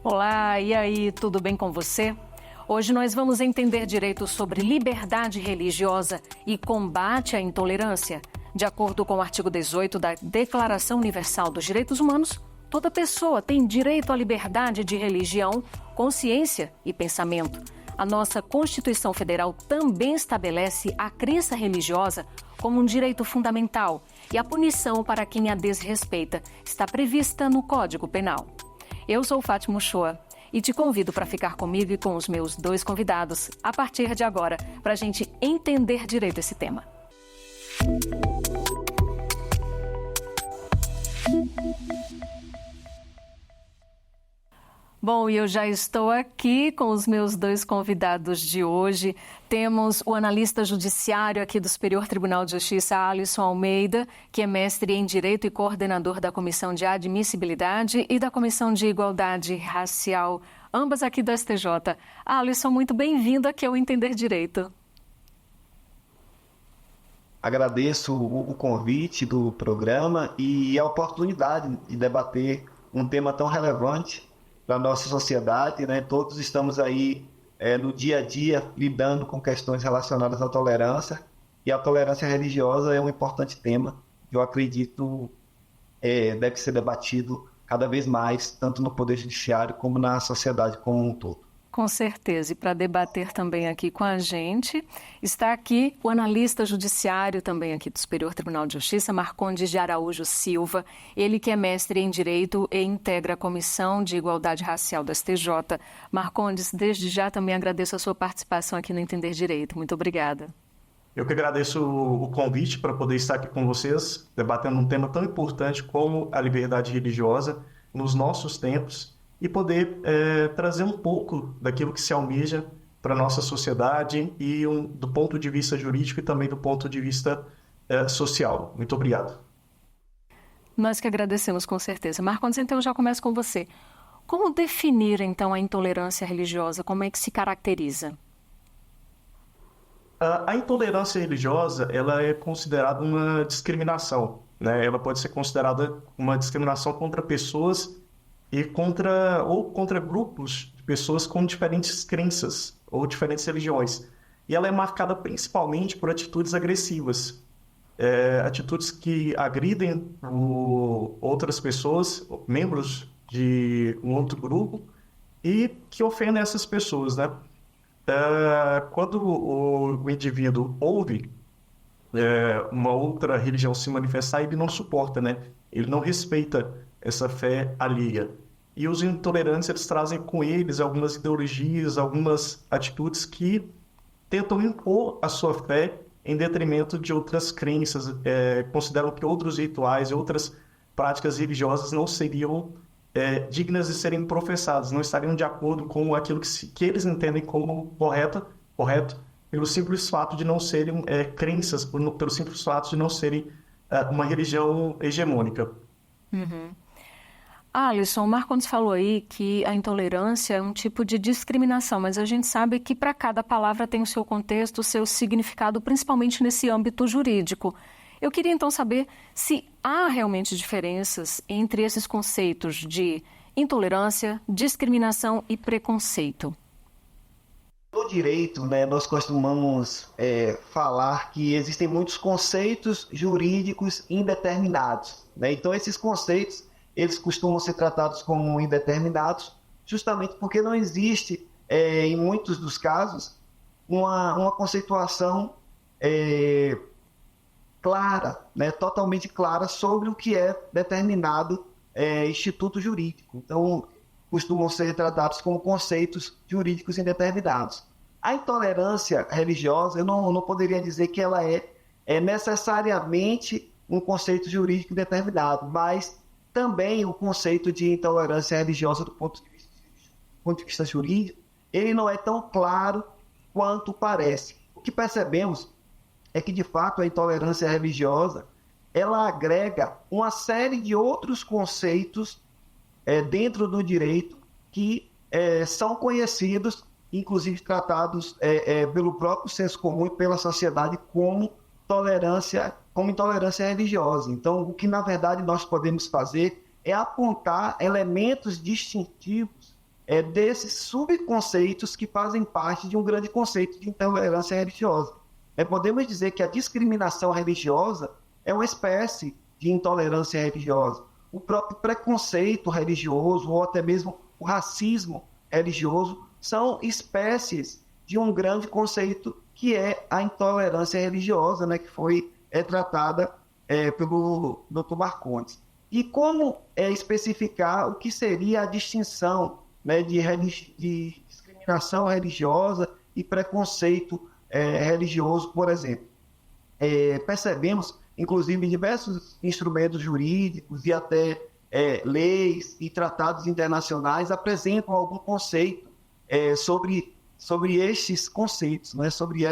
Olá, e aí, tudo bem com você? Hoje nós vamos entender direito sobre liberdade religiosa e combate à intolerância. De acordo com o artigo 18 da Declaração Universal dos Direitos Humanos, toda pessoa tem direito à liberdade de religião, consciência e pensamento. A nossa Constituição Federal também estabelece a crença religiosa como um direito fundamental e a punição para quem a desrespeita está prevista no Código Penal. Eu sou Fátima Uchoa e te convido para ficar comigo e com os meus dois convidados a partir de agora, para a gente entender direito esse tema. Bom, e eu já estou aqui com os meus dois convidados de hoje. Temos o analista judiciário aqui do Superior Tribunal de Justiça, Alisson Almeida, que é mestre em Direito e coordenador da Comissão de Admissibilidade e da Comissão de Igualdade Racial, ambas aqui do STJ. Alisson, muito bem-vindo aqui ao Entender Direito. Agradeço o convite do programa e a oportunidade de debater um tema tão relevante para a nossa sociedade, né? Todos estamos aí no dia a dia lidando com questões relacionadas à tolerância, e a tolerância religiosa é um importante tema que eu acredito deve ser debatido cada vez mais, tanto no Poder Judiciário como na sociedade como um todo. Com certeza, e para debater também aqui com a gente, está aqui o analista judiciário também aqui do Superior Tribunal de Justiça, Marcondes de Araújo Silva, ele que é mestre em Direito e integra a Comissão de Igualdade Racial do STJ. Marcondes, desde já também agradeço a sua participação aqui no Entender Direito. Muito obrigada. Eu que agradeço o convite para poder estar aqui com vocês, debatendo um tema tão importante como a liberdade religiosa nos nossos tempos, e poder trazer um pouco daquilo que se almeja para a nossa sociedade e do ponto de vista jurídico e também do ponto de vista social. Muito obrigado. Nós que agradecemos, com certeza. Marcondes, então eu já começo com você. Como definir, então, a intolerância religiosa? Como é que se caracteriza? A intolerância religiosa, ela é considerada uma discriminação, né? Ela pode ser considerada uma discriminação contra pessoas e contra grupos de pessoas com diferentes crenças ou diferentes religiões. E ela é marcada principalmente por atitudes agressivas, atitudes que agridem outras pessoas, membros de um outro grupo, e que ofendem essas pessoas, né? Quando o indivíduo ouve uma outra religião se manifestar, ele não suporta, né? Ele não respeita essa fé alheia. E os intolerantes, eles trazem com eles algumas ideologias, algumas atitudes que tentam impor a sua fé em detrimento de outras crenças, consideram que outros rituais e outras práticas religiosas não seriam dignas de serem professadas, não estariam de acordo com aquilo que eles entendem como correto, pelo simples fato de não serem crenças, pelo simples fato de não serem uma religião hegemônica. Uhum. Alisson, o Marcondes falou aí que a intolerância é um tipo de discriminação, mas a gente sabe que para cada palavra tem o seu contexto, o seu significado, principalmente nesse âmbito jurídico. Eu queria então saber se há realmente diferenças entre esses conceitos de intolerância, discriminação e preconceito. No direito, né, nós costumamos falar que existem muitos conceitos jurídicos indeterminados, né? Então, esses conceitos eles costumam ser tratados como indeterminados, justamente porque não existe, em muitos dos casos, uma conceituação clara, né, totalmente clara sobre o que é determinado instituto jurídico. Então, costumam ser tratados como conceitos jurídicos indeterminados. A intolerância religiosa, eu não poderia dizer que ela é necessariamente um conceito jurídico indeterminado, mas também o conceito de intolerância religiosa do ponto de vista jurídico, ele não é tão claro quanto parece. O que percebemos é que, de fato, a intolerância religiosa, ela agrega uma série de outros conceitos dentro do direito que são conhecidos, inclusive tratados pelo próprio senso comum e pela sociedade como intolerância religiosa. Então, o que na verdade nós podemos fazer é apontar elementos distintivos desses subconceitos que fazem parte de um grande conceito de intolerância religiosa. Podemos dizer que a discriminação religiosa é uma espécie de intolerância religiosa. O próprio preconceito religioso ou até mesmo o racismo religioso são espécies de um grande conceito que é a intolerância religiosa, né, que foi tratada pelo Dr. Marcondes. E como especificar o que seria a distinção, né, de discriminação religiosa e preconceito religioso, por exemplo? Percebemos, inclusive, diversos instrumentos jurídicos e até leis e tratados internacionais apresentam algum conceito sobre estes conceitos, né, sobre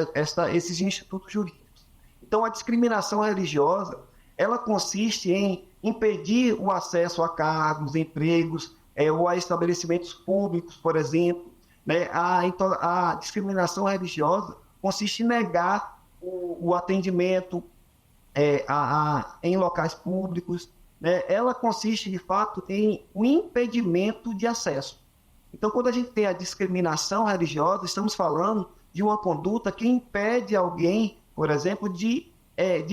esses institutos jurídicos. Então, a discriminação religiosa, ela consiste em impedir o acesso a cargos, empregos, ou a estabelecimentos públicos, por exemplo. Né? A discriminação religiosa consiste em negar o atendimento em locais públicos. Né? Ela consiste, de fato, em o impedimento de acesso. Então, quando a gente tem a discriminação religiosa, estamos falando de uma conduta que impede alguém, por exemplo, de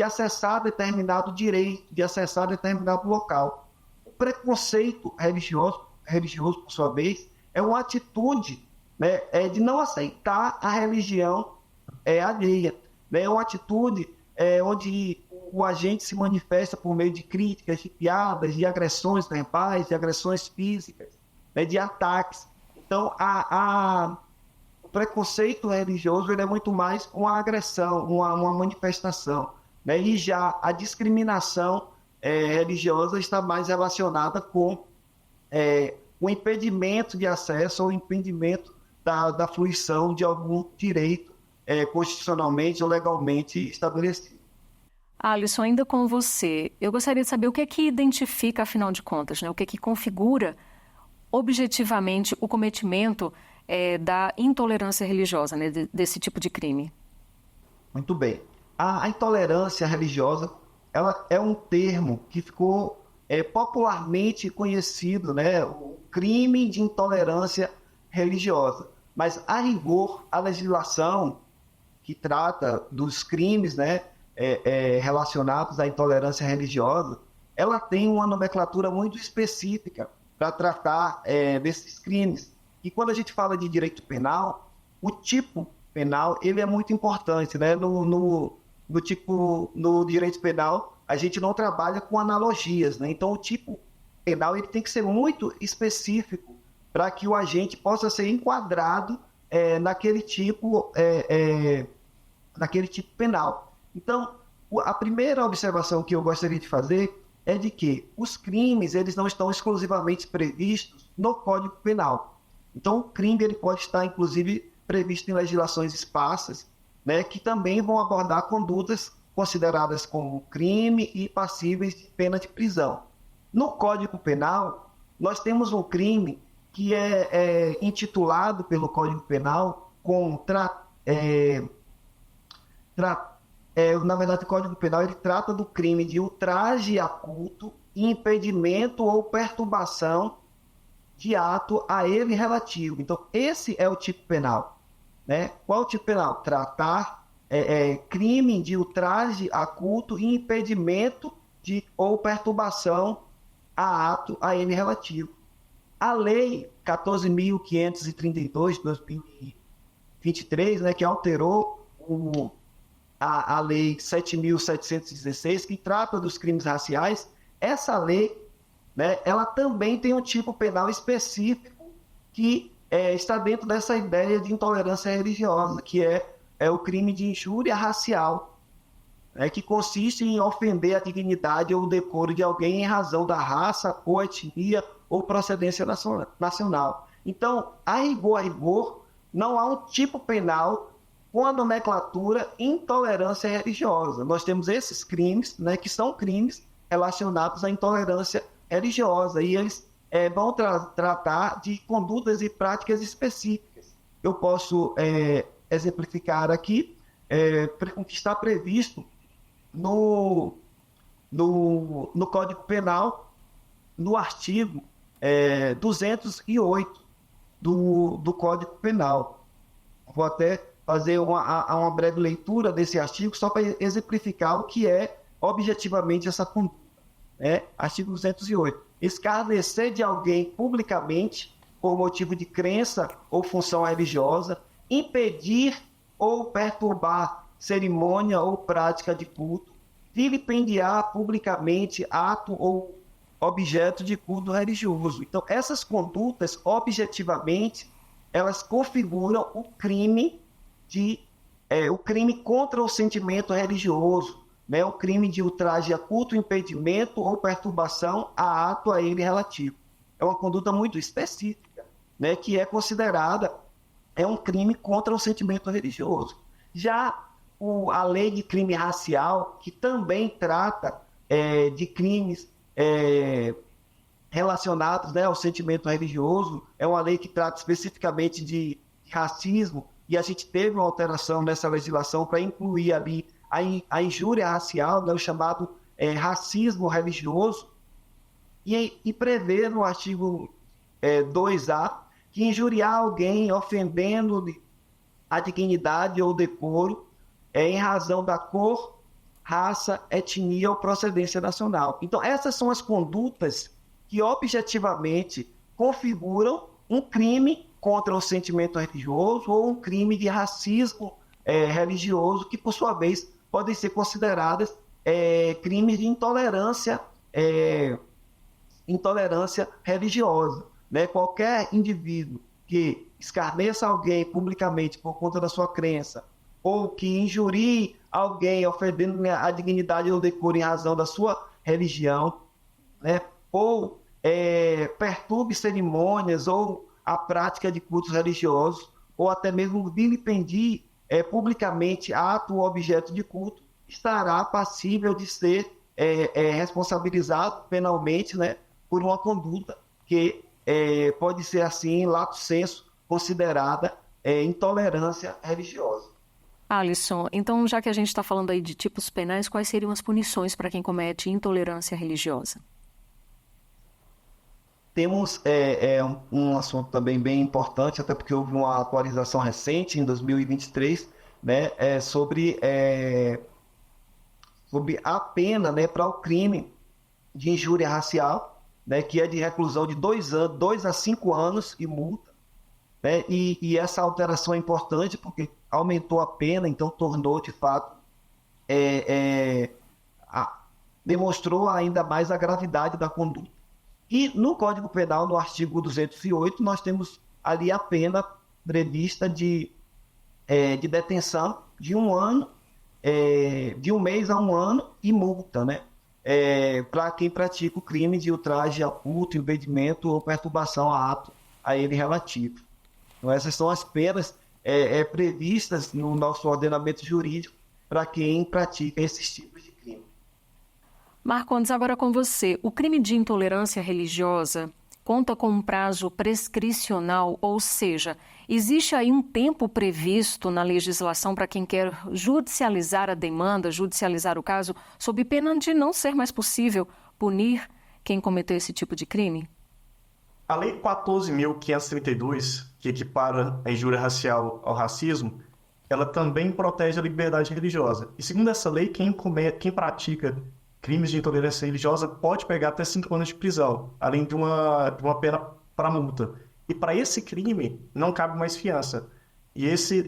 acessar determinado direito, de acessar determinado local. O preconceito religioso, por sua vez, é uma atitude, né, de não aceitar a religião alheia. Né? É uma atitude onde o agente se manifesta por meio de críticas, de piadas, de agressões verbais, de agressões físicas, né, de ataques. Então, o preconceito religioso ele é muito mais uma agressão, uma manifestação. Né? E já a discriminação religiosa está mais relacionada com o impedimento de acesso ou impedimento da fruição de algum direito constitucionalmente ou legalmente estabelecido. Alisson, ainda com você, eu gostaria de saber o que é que identifica, afinal de contas, né? O que é que configura objetivamente o cometimento da intolerância religiosa, né? Desse tipo de crime. Muito bem. A intolerância religiosa, ela é um termo que ficou popularmente conhecido, né? O crime de intolerância religiosa. Mas, a rigor, a legislação que trata dos crimes, né, relacionados à intolerância religiosa, ela tem uma nomenclatura muito específica para tratar desses crimes. E quando a gente fala de direito penal, o tipo penal ele é muito importante. Né? No direito penal, a gente não trabalha com analogias. Né? Então, o tipo penal ele tem que ser muito específico para que o agente possa ser enquadrado naquele tipo penal. Então, a primeira observação que eu gostaria de fazer é de que os crimes eles não estão exclusivamente previstos no Código Penal. Então, o crime ele pode estar, inclusive, previsto em legislações esparsas, né, que também vão abordar condutas consideradas como crime e passíveis de pena de prisão. No Código Penal, nós temos um crime que é intitulado pelo Código Penal como na verdade, o Código Penal ele trata do crime de ultraje a culto, impedimento ou perturbação de ato a ele relativo. Então, esse é o tipo penal. Né? Qual é o tipo penal? Tratar crime de ultraje a culto e impedimento ou perturbação a ato a ele relativo. A Lei 14.532 de 2023, né, que alterou a Lei 7.716, que trata dos crimes raciais, essa lei, né, ela também tem um tipo penal específico que está dentro dessa ideia de intolerância religiosa, que é o crime de injúria racial, né, que consiste em ofender a dignidade ou o decoro de alguém em razão da raça ou etnia ou procedência nacional. Então, a rigor, não há um tipo penal com a nomenclatura intolerância religiosa. Nós temos esses crimes, né, que são crimes relacionados à intolerância religiosa, e eles vão tratar de condutas e práticas específicas. Eu posso exemplificar aqui o que está previsto no Código Penal, no artigo 208, do Código Penal. Vou até fazer uma breve leitura desse artigo, só para exemplificar o que é objetivamente essa conduta. Artigo 208. Escarnecer de alguém publicamente por motivo de crença ou função religiosa, impedir ou perturbar cerimônia ou prática de culto, vilipendiar publicamente ato ou objeto de culto religioso. Então, essas condutas, objetivamente, elas configuram o crime contra o sentimento religioso, o crime de ultraje a culto, impedimento ou perturbação a ato a ele relativo. É uma conduta muito específica, que é considerada um crime contra o sentimento religioso. Já a lei de crime racial, que também trata de crimes relacionados ao sentimento religioso, é uma lei que trata especificamente de racismo, e a gente teve uma alteração nessa legislação para incluir ali a injúria racial, o chamado racismo religioso, e prevê no artigo 2A que injuriar alguém ofendendo-lhe a dignidade ou decoro em razão da cor, raça, etnia ou procedência nacional. Então, essas são as condutas que objetivamente configuram um crime contra o sentimento religioso ou um crime de racismo religioso, que, por sua vez, podem ser consideradas crimes de intolerância religiosa. Qualquer indivíduo que escarneça alguém publicamente por conta da sua crença, ou que injurie alguém ofendendo a dignidade ou decoro em razão da sua religião, ou perturbe cerimônias ou a prática de cultos religiosos, ou até mesmo vilipendie publicamente ato ou objeto de culto, estará passível de ser responsabilizado penalmente, por uma conduta que pode ser, assim, lato sensu, considerada intolerância religiosa. Alisson, então, já que a gente está falando aí de tipos penais, quais seriam as punições para quem comete intolerância religiosa? Temos um assunto também bem importante, até porque houve uma atualização recente, em 2023, sobre a pena para o crime de injúria racial, que é de reclusão de 2 a 5 anos e multa. E essa alteração é importante porque aumentou a pena, então tornou, de fato, demonstrou ainda mais a gravidade da conduta. E no Código Penal, no artigo 208, nós temos ali a pena prevista de detenção de 1 ano, de 1 mês a 1 ano, e multa, para quem pratica o crime de ultraje a culto, impedimento ou perturbação a ato a ele relativo. Então, essas são as penas previstas no nosso ordenamento jurídico para quem pratica esses tipos de crime. Marcondes, agora com você. O crime de intolerância religiosa conta com um prazo prescricional, ou seja, existe aí um tempo previsto na legislação para quem quer judicializar a demanda, judicializar o caso, sob pena de não ser mais possível punir quem cometeu esse tipo de crime? A Lei 14.532, que equipara a injúria racial ao racismo, ela também protege a liberdade religiosa. E segundo essa lei, quem pratica crimes de intolerância religiosa pode pegar até 5 anos de prisão, além de uma pena para multa. E para esse crime não cabe mais fiança. E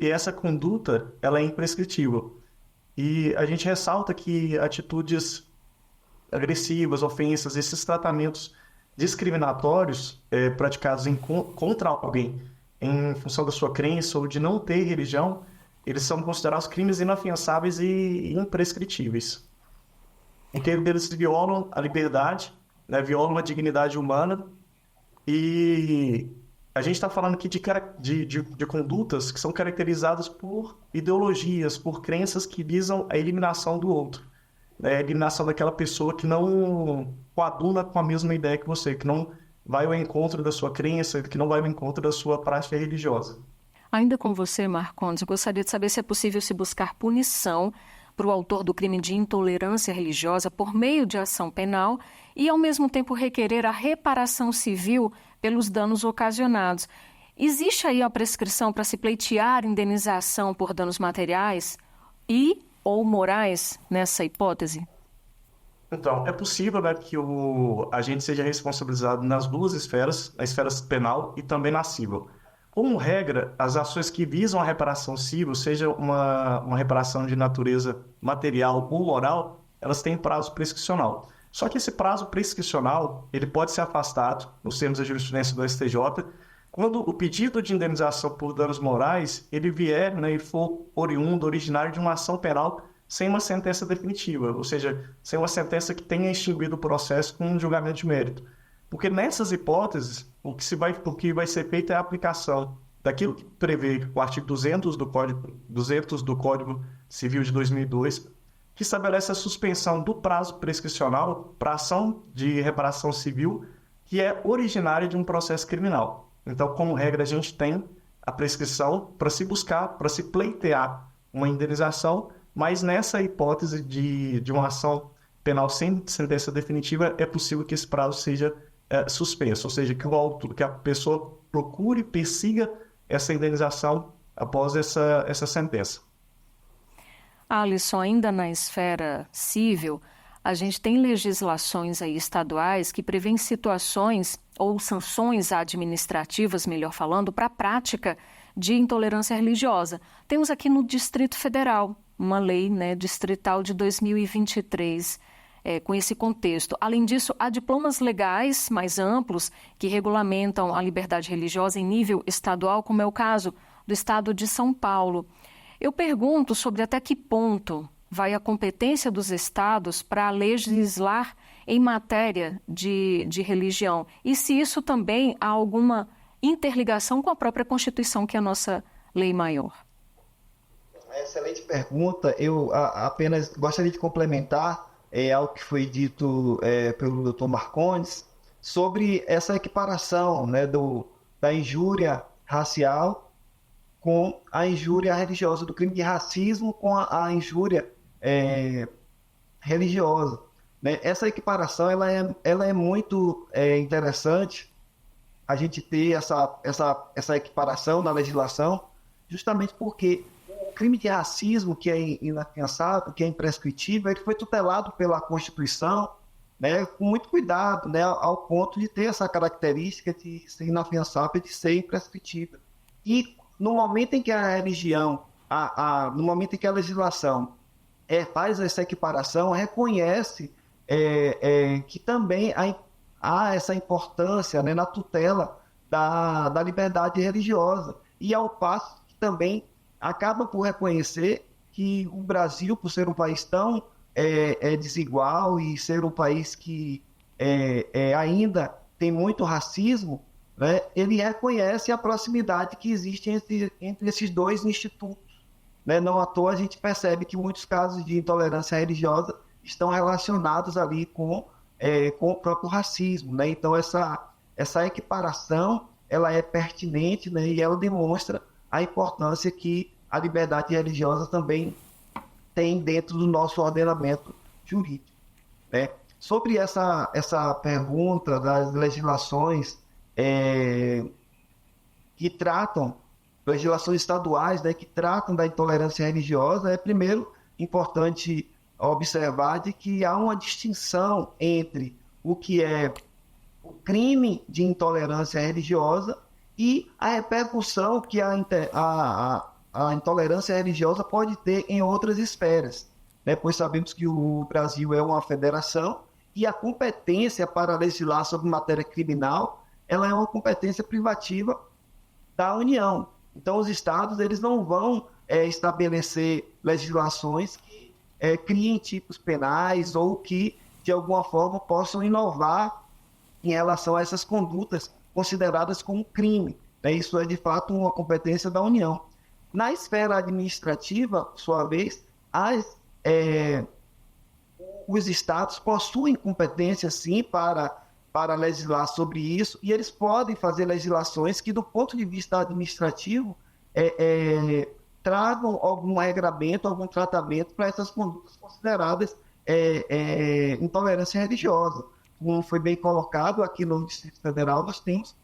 essa conduta ela é imprescritível. E a gente ressalta que atitudes agressivas, ofensas, esses tratamentos discriminatórios praticados contra alguém em função da sua crença ou de não ter religião, eles são considerados crimes inafiançáveis e imprescritíveis. Porque eles violam a liberdade, violam a dignidade humana, e a gente está falando aqui de condutas que são caracterizadas por ideologias, por crenças que visam a eliminação do outro, a eliminação daquela pessoa que não coaduna com a mesma ideia que você, que não vai ao encontro da sua crença, que não vai ao encontro da sua prática religiosa. Ainda com você, Marcondes, eu gostaria de saber se é possível se buscar punição para o autor do crime de intolerância religiosa por meio de ação penal e, ao mesmo tempo, requerer a reparação civil pelos danos ocasionados. Existe aí a prescrição para se pleitear indenização por danos materiais e ou morais nessa hipótese? Então, é possível, né, que o agente seja responsabilizado nas duas esferas, na esfera penal e também na civil. Como regra, as ações que visam a reparação civil, seja uma reparação de natureza material ou moral, elas têm prazo prescricional. Só que esse prazo prescricional, ele pode ser afastado, nos termos da jurisprudência do STJ, quando o pedido de indenização por danos morais, ele vier, né, e for oriundo, originário de uma ação penal sem uma sentença definitiva, ou seja, sem uma sentença que tenha extinguido o processo com um julgamento de mérito. Porque nessas hipóteses, o que vai ser feito é a aplicação daquilo que prevê o artigo 200 do Código Civil de 2002, que estabelece a suspensão do prazo prescricional para ação de reparação civil que é originária de um processo criminal. Então, como regra, a gente tem a prescrição para se buscar, para se pleitear uma indenização, mas nessa hipótese de uma ação penal sem sentença definitiva, é possível que esse prazo seja suspenso, ou seja, que a pessoa procure e persiga essa indenização após essa sentença. Alisson, ainda na esfera civil, a gente tem legislações aí estaduais que prevêem situações ou sanções administrativas, melhor falando, para a prática de intolerância religiosa. Temos aqui no Distrito Federal uma lei, né, distrital de 2023 com esse contexto. Além disso, há diplomas legais mais amplos que regulamentam a liberdade religiosa em nível estadual, como é o caso do estado de São Paulo. Eu pergunto sobre até que ponto vai a competência dos estados para legislar em matéria de religião e se isso também há alguma interligação com a própria Constituição, que é a nossa lei maior. Excelente pergunta. Eu apenas gostaria de complementar algo que foi dito pelo Dr. Marcondes sobre essa equiparação, né, da injúria racial com a injúria religiosa, do crime de racismo com a injúria religiosa. Né? Essa equiparação ela é muito interessante, a gente ter essa equiparação na legislação, justamente porque o crime de racismo, que é inafiançável, que é imprescritível, ele foi tutelado pela Constituição, né, com muito cuidado, né, ao ponto de ter essa característica de ser inafiançável e de ser imprescritível. E no momento em que a religião, no momento em que a legislação faz essa equiparação, reconhece que também há essa importância, né, na tutela da liberdade religiosa. E ao passo que também acaba por reconhecer que o Brasil, por ser um país tão desigual e ser um país que ainda tem muito racismo, né, ele reconhece a proximidade que existe entre esses dois institutos. Né? Não à toa a gente percebe que muitos casos de intolerância religiosa estão relacionados ali com o próprio racismo. Né? Então, essa equiparação ela é pertinente, né, e ela demonstra a importância que a liberdade religiosa também tem dentro do nosso ordenamento jurídico. Né? Sobre essa pergunta das legislações que tratam, legislações estaduais, né, que tratam da intolerância religiosa, primeiro importante observar de que há uma distinção entre o que é o crime de intolerância religiosa e a repercussão que a intolerância religiosa pode ter em outras esferas, né? Pois sabemos que o Brasil é uma federação e a competência para legislar sobre matéria criminal ela é uma competência privativa da União. Então, os estados eles não vão estabelecer legislações que criem tipos penais ou que, de alguma forma, possam inovar em relação a essas condutas consideradas como crime. Né? Isso é, de fato, uma competência da União. Na esfera administrativa, por sua vez, os estados possuem competência, sim, para legislar sobre isso, e eles podem fazer legislações que, do ponto de vista administrativo, tragam algum regramento, algum tratamento para essas condutas consideradas intolerância religiosa. Como foi bem colocado, aqui no Distrito Federal nós temos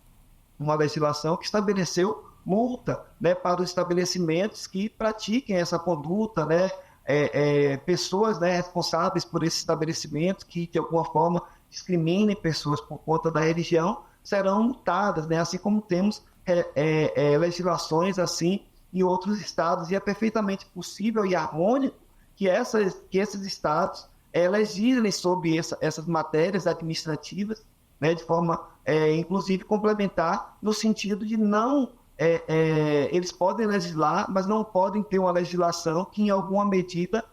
uma legislação que estabeleceu multa, né, para os estabelecimentos que pratiquem essa conduta, né, pessoas, né, responsáveis por esse estabelecimento que, de alguma forma, discriminem pessoas por conta da religião, serão multadas, né, assim como temos legislações assim em outros estados, e é perfeitamente possível e harmônico que esses estados legislem sobre essas matérias administrativas, né, de forma, inclusive, complementar, no sentido de não... eles podem legislar, mas não podem ter uma legislação que, em alguma medida,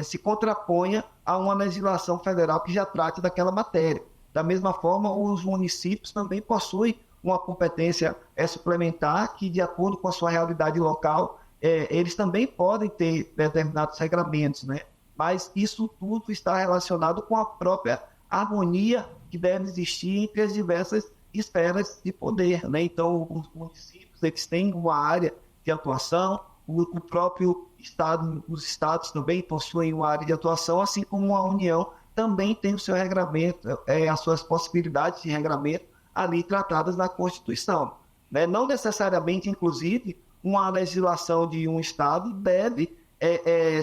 se contraponha a uma legislação federal que já trate daquela matéria. Da mesma forma, os municípios também possuem uma competência suplementar que, de acordo com a sua realidade local, eles também podem ter determinados regramentos, né? Mas isso tudo está relacionado com a própria harmonia que deve existir entre as diversas esferas de poder, né? Então, os municípios, eles têm uma área de atuação, o próprio Estado, os estados também possuem uma área de atuação, assim como a União também tem o seu regramento, as suas possibilidades de regramento ali tratadas na Constituição, né? Não necessariamente, inclusive, uma legislação de um Estado deve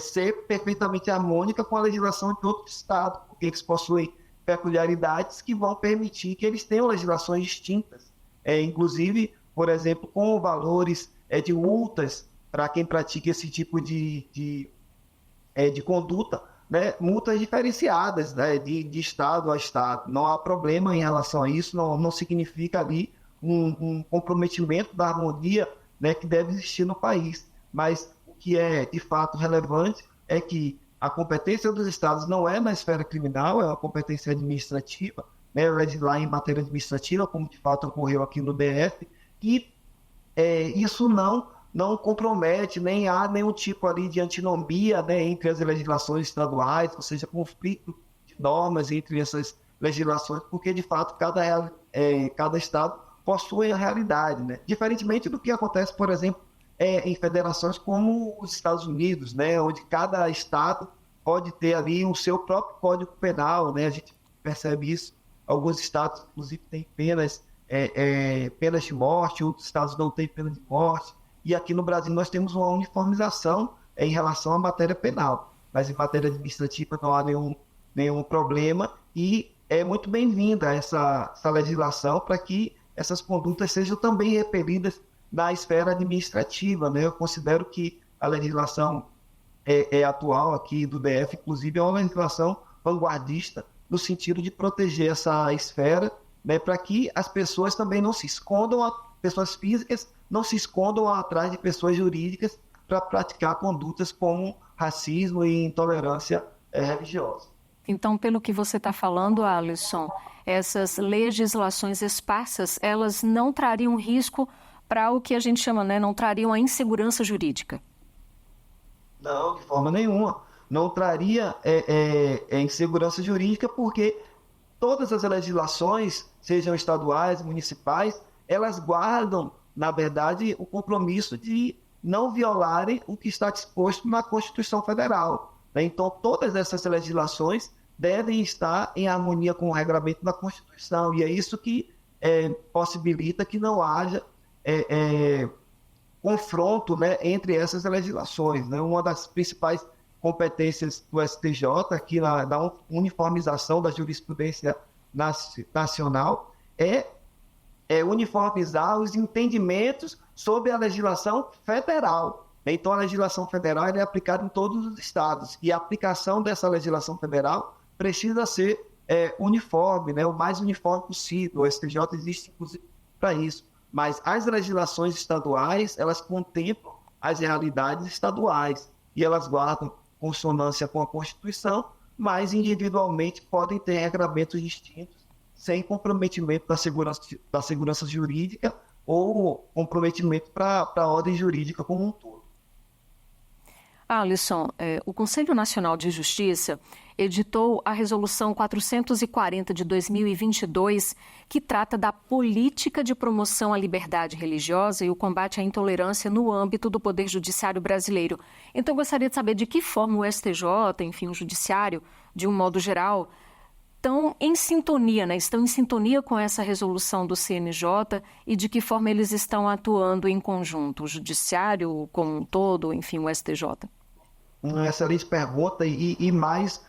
ser perfeitamente harmônica com a legislação de outro Estado, porque eles possuem peculiaridades que vão permitir que eles tenham legislações distintas, inclusive, por exemplo, com valores de multas para quem pratica esse tipo de conduta, né? Multas diferenciadas, né? de Estado a Estado. Não há problema em relação a isso, não significa ali um comprometimento da harmonia, né, que deve existir no país. Mas o que é, de fato, relevante é que a competência dos estados não é na esfera criminal, é uma competência administrativa, né, legislar em matéria administrativa, como de fato ocorreu aqui no DF, e isso não compromete, nem há nenhum tipo ali de antinomia, né, entre as legislações estaduais, ou seja, conflito de normas entre essas legislações, porque de fato cada estado possui a realidade, né? Diferentemente do que acontece, por exemplo, em federações como os Estados Unidos, né, onde cada estado pode ter ali o seu próprio código penal, né? A gente percebe isso. Alguns estados, inclusive, têm penas de morte, outros estados não têm pena de morte. E aqui no Brasil nós temos uma uniformização em relação à matéria penal, mas em matéria administrativa não há nenhum problema, e é muito bem-vinda essa legislação para que essas condutas sejam também repelidas na esfera administrativa, né? Eu considero que a legislação atual aqui do DF, inclusive, é uma legislação vanguardista no sentido de proteger essa esfera, né? Para que as pessoas também não se escondam, pessoas físicas não se escondam atrás de pessoas jurídicas para praticar condutas como racismo e intolerância religiosa. Então, pelo que você está falando, Alisson, essas legislações esparsas, elas não trariam risco para o que a gente chama, né, não trariam a insegurança jurídica? Não, de forma nenhuma. Não traria insegurança jurídica, porque todas as legislações, sejam estaduais, municipais, elas guardam, na verdade, o compromisso de não violarem o que está disposto na Constituição Federal, né? Então, todas essas legislações devem estar em harmonia com o regulamento da Constituição, e é isso que possibilita que não haja confronto, né, entre essas legislações, né? Uma das principais competências do STJ, aqui na uniformização da jurisprudência nacional, é uniformizar os entendimentos sobre a legislação federal. Então, a legislação federal é aplicada em todos os estados, e a aplicação dessa legislação federal precisa ser uniforme, né, o mais uniforme possível. O STJ existe, inclusive, para isso. Mas as legislações estaduais, elas contemplam as realidades estaduais, e elas guardam consonância com a Constituição, mas individualmente podem ter regramentos distintos, sem comprometimento da segurança jurídica ou comprometimento para a ordem jurídica como um todo. Alisson, o Conselho Nacional de Justiça editou a Resolução 440 de 2022, que trata da política de promoção à liberdade religiosa e o combate à intolerância no âmbito do Poder Judiciário brasileiro. Então, eu gostaria de saber de que forma o STJ, enfim, o Judiciário, de um modo geral, estão em sintonia, né? Estão em sintonia com essa resolução do CNJ e de que forma eles estão atuando em conjunto, o Judiciário como um todo, enfim, o STJ? Uma excelente pergunta e mais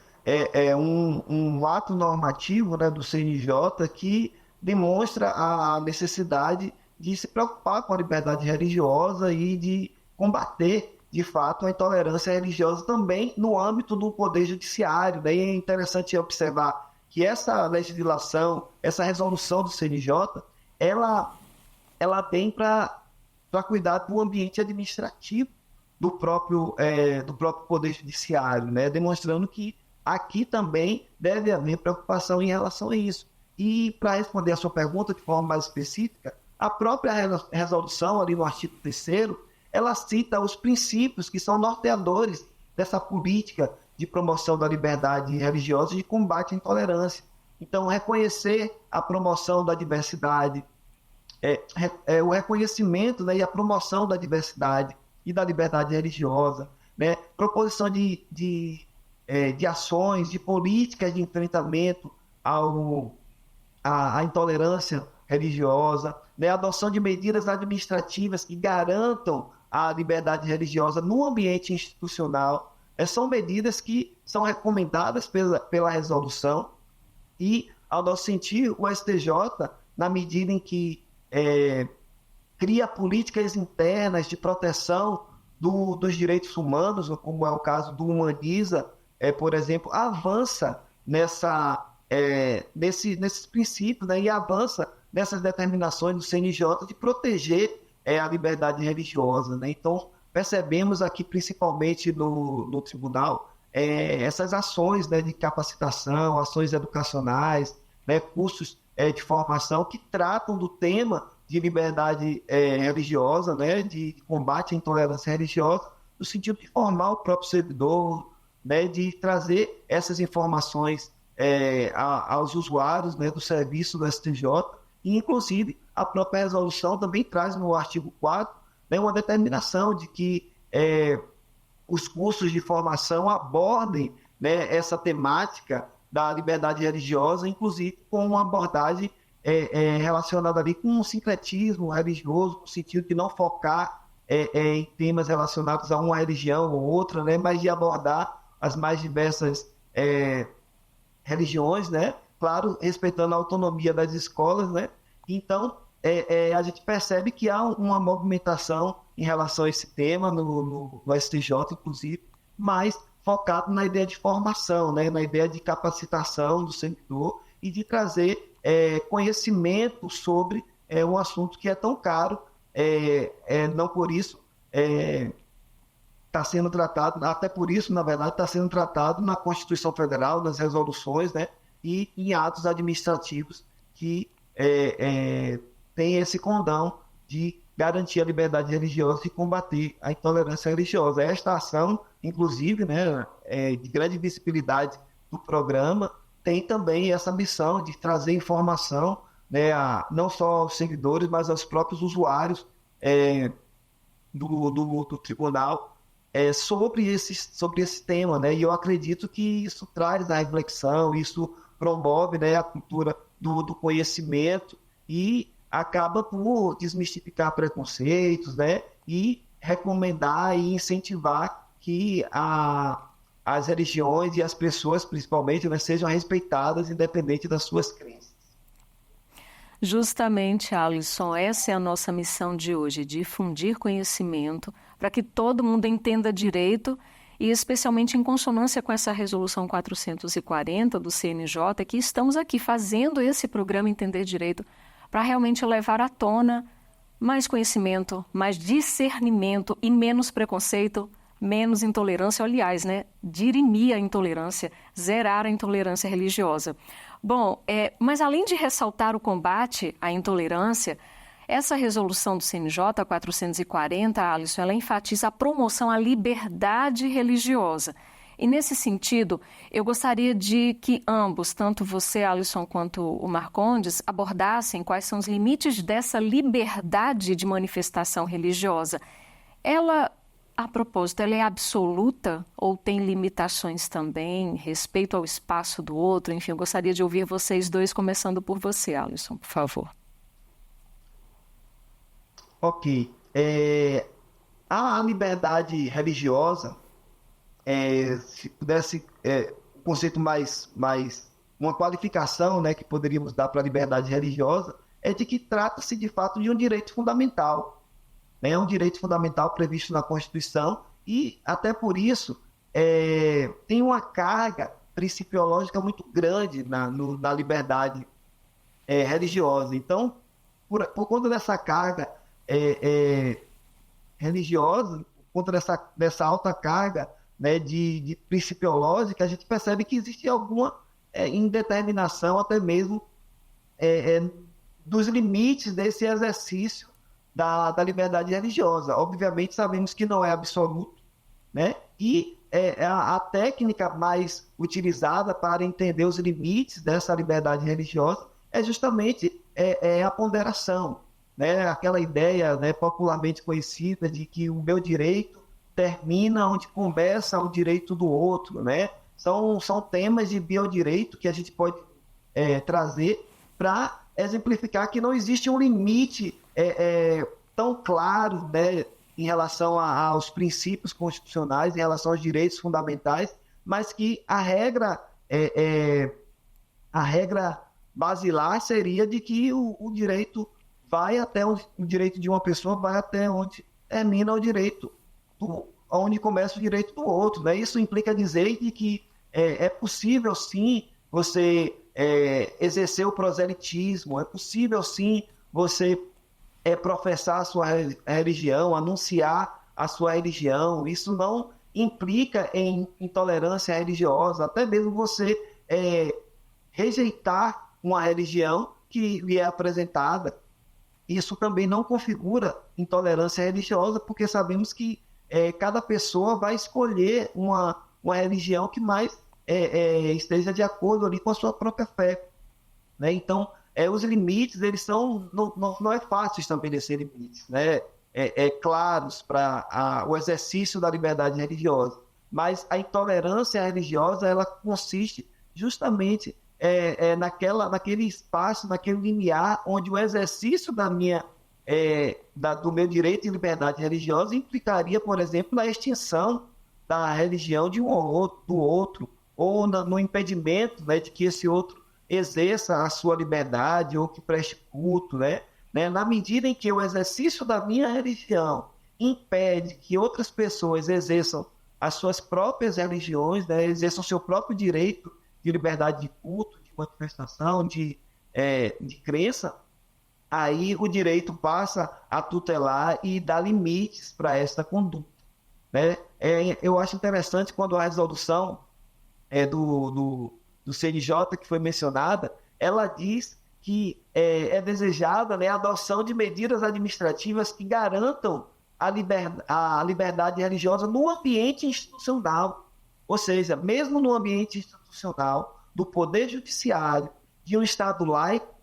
um ato normativo, né, do CNJ que demonstra a necessidade de se preocupar com a liberdade religiosa e de combater, de fato, a intolerância religiosa também no âmbito do Poder Judiciário. Daí é interessante observar que essa legislação, essa resolução do CNJ, ela vem para cuidar do ambiente administrativo do próprio Poder Judiciário, né? Demonstrando que aqui também deve haver preocupação em relação a isso. E para responder a sua pergunta de forma mais específica, a própria resolução, ali no artigo 3º, ela cita os princípios que são norteadores dessa política de promoção da liberdade religiosa e de combate à intolerância. Então, reconhecer a promoção da diversidade, o reconhecimento, né, e a promoção da diversidade e da liberdade religiosa, né, proposição de ações, de políticas de enfrentamento à intolerância religiosa, né, adoção de medidas administrativas que garantam a liberdade religiosa no ambiente institucional. São medidas que são recomendadas pela resolução e, ao nosso sentir, o STJ, na medida em que cria políticas internas de proteção dos direitos humanos, como é o caso do Humaniza, por exemplo, avança nesses princípios, né, e avança nessas determinações do CNJ de proteger a liberdade religiosa, né? Então, percebemos aqui, principalmente no tribunal, essas ações, né, de capacitação, ações educacionais, né, cursos de formação que tratam do tema de liberdade religiosa, né, de combate à intolerância religiosa, no sentido de formar o próprio servidor, né, de trazer essas informações aos usuários, né, do serviço do STJ, e, inclusive, a própria resolução também traz no artigo 4º, né, uma determinação de que os cursos de formação abordem, né, essa temática da liberdade religiosa, inclusive com uma abordagem relacionada ali com um sincretismo religioso, no sentido de não focar em temas relacionados a uma religião ou outra, né, mas de abordar as mais diversas religiões, né, claro, respeitando a autonomia das escolas, né. Então, a gente percebe que há uma movimentação em relação a esse tema no STJ, inclusive, mas focado na ideia de formação, né, na ideia de capacitação do servidor e de trazer conhecimento sobre um assunto que é tão caro, não por isso está sendo tratado, até por isso, na verdade, está sendo tratado na Constituição Federal, nas resoluções, né, e em atos administrativos que tem esse condão de garantir a liberdade religiosa e combater a intolerância religiosa. Esta ação, inclusive, né, de grande visibilidade do programa, tem também essa missão de trazer informação, né, não só aos seguidores, mas aos próprios usuários do tribunal sobre esse tema, né? E eu acredito que isso traz a reflexão, isso promove, né, a cultura do conhecimento e acaba por desmistificar preconceitos, né, e recomendar e incentivar que as religiões e as pessoas, principalmente, né, sejam respeitadas independente das suas crenças. Justamente, Alisson, essa é a nossa missão de hoje, difundir conhecimento para que todo mundo entenda direito e especialmente em consonância com essa resolução 440 do CNJ, que estamos aqui fazendo esse programa Entender Direito para realmente levar à tona mais conhecimento, mais discernimento e menos preconceito, menos intolerância, aliás, né? Dirimir a intolerância, zerar a intolerância religiosa. Bom, mas além de ressaltar o combate à intolerância, essa resolução do CNJ 440, Alisson, ela enfatiza a promoção à liberdade religiosa. E nesse sentido, eu gostaria de que ambos, tanto você, Alisson, quanto o Marcondes, abordassem quais são os limites dessa liberdade de manifestação religiosa. Ela A propósito, ela é absoluta ou tem limitações também, respeito ao espaço do outro? Enfim, eu gostaria de ouvir vocês dois, começando por você, Alisson, por favor. Ok. A liberdade religiosa, se pudesse, um conceito uma qualificação, né, que poderíamos dar para a liberdade religiosa, é de que trata-se de fato de um direito fundamental, né, um direito fundamental previsto na Constituição e até por isso tem uma carga principiológica muito grande na liberdade religiosa. Então, por conta dessa carga religiosa, por conta dessa alta carga, né, de principiológica, a gente percebe que existe alguma indeterminação até mesmo dos limites desse exercício da liberdade religiosa. Obviamente sabemos que não é absoluto, né? E a técnica mais utilizada para entender os limites dessa liberdade religiosa é justamente a ponderação, né? Aquela ideia, né, popularmente conhecida de que o meu direito termina onde começa o direito do outro, né? São temas de biodireito que a gente pode trazer para exemplificar que não existe um limite tão claro, né, em relação aos princípios constitucionais, em relação aos direitos fundamentais, mas que a regra basilar seria de que o direito vai até o direito de uma pessoa vai até onde termina o direito, onde começa o direito do outro, né? Isso implica dizer de que é possível sim você exercer o proselitismo, é possível sim você professar a sua religião, anunciar a sua religião. Isso não implica em intolerância religiosa, até mesmo você rejeitar uma religião que lhe é apresentada. Isso também não configura intolerância religiosa, porque sabemos que cada pessoa vai escolher uma religião que mais esteja de acordo ali com a sua própria fé, né? Então, os limites, eles são... Não é fácil estabelecer limites, né? Claros para o exercício da liberdade religiosa. Mas a intolerância religiosa, ela consiste justamente naquele espaço, naquele limiar, onde o exercício do meu direito de liberdade religiosa implicaria, por exemplo, na extinção da religião de um ou do outro, ou no impedimento, né, de que esse outro exerça a sua liberdade ou que preste culto, né? Na medida em que o exercício da minha religião impede que outras pessoas exerçam as suas próprias religiões, né, exerçam seu próprio direito de liberdade de culto, de manifestação, de crença, aí o direito passa a tutelar e dar limites para essa conduta, né? Eu acho interessante quando a resolução do CNJ que foi mencionada, ela diz que é desejada, né, a adoção de medidas administrativas que garantam a liberdade religiosa no ambiente institucional. Ou seja, mesmo no ambiente institucional, do poder judiciário, de um Estado laico,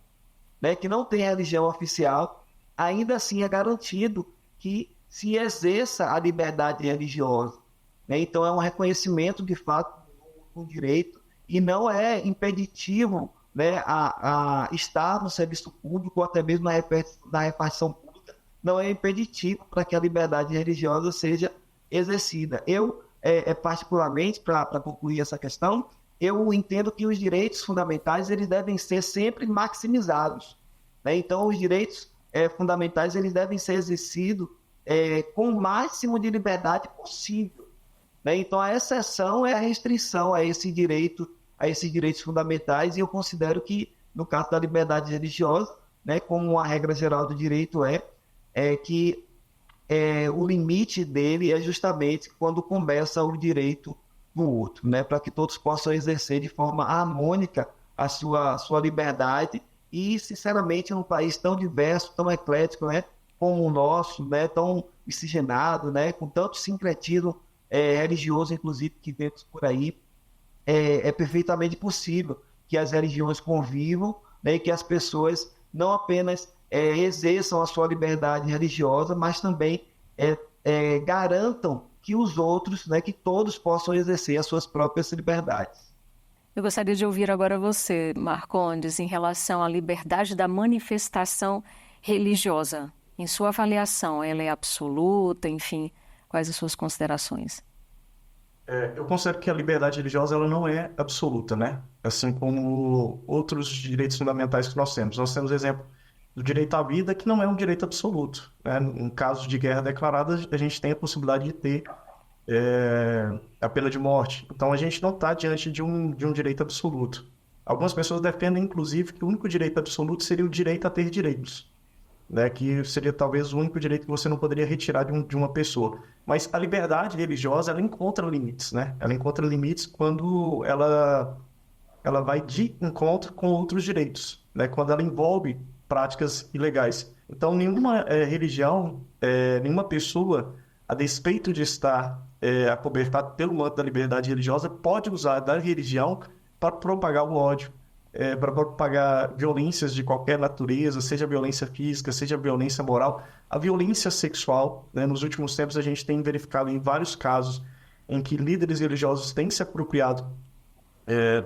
né, que não tem religião oficial, ainda assim é garantido que se exerça a liberdade religiosa, né? Então é um reconhecimento de fato do direito e não é impeditivo, né, a estar no serviço público ou até mesmo na repartição pública, não é impeditivo para que a liberdade religiosa seja exercida. Eu, particularmente, para concluir essa questão, eu entendo que os direitos fundamentais eles devem ser sempre maximizados, né? Então, os direitos fundamentais eles devem ser exercidos com o máximo de liberdade possível, né? Então, a exceção é a restrição a esses direitos fundamentais, e eu considero que, no caso da liberdade religiosa, né, como a regra geral do direito que o limite dele é justamente quando começa o direito do outro, né, para que todos possam exercer de forma harmônica a sua liberdade e, sinceramente, num país tão diverso, tão eclético, né, como o nosso, né, tão miscigenado, né, com tanto sincretismo religioso, inclusive, que vemos por aí, é perfeitamente possível que as religiões convivam, né, e que as pessoas não apenas exerçam a sua liberdade religiosa, mas também garantam que os outros, né, que todos possam exercer as suas próprias liberdades. Eu gostaria de ouvir agora você, Marcondes, em relação à liberdade da manifestação religiosa. Em sua avaliação, ela é absoluta? Enfim, quais as suas considerações? Eu considero que a liberdade religiosa ela não é absoluta, né? Assim como outros direitos fundamentais que nós temos. Nós temos o exemplo do direito à vida, que não é um direito absoluto, né? Em caso de guerra declarada, a gente tem a possibilidade de ter a pena de morte. Então, a gente não está diante de um direito absoluto. Algumas pessoas defendem, inclusive, que o único direito absoluto seria o direito a ter direitos, né, que seria talvez o único direito que você não poderia retirar de uma pessoa. Mas a liberdade religiosa, ela encontra limites, né? Ela encontra limites quando ela vai de encontro com outros direitos, né? Quando ela envolve práticas ilegais. Então, nenhuma religião, nenhuma pessoa, a despeito de estar acobertada pelo manto da liberdade religiosa, pode usar da religião para propagar o ódio, para propagar violências de qualquer natureza, seja violência física, seja violência moral. A violência sexual, né, nos últimos tempos a gente tem verificado em vários casos em que líderes religiosos têm se apropriado,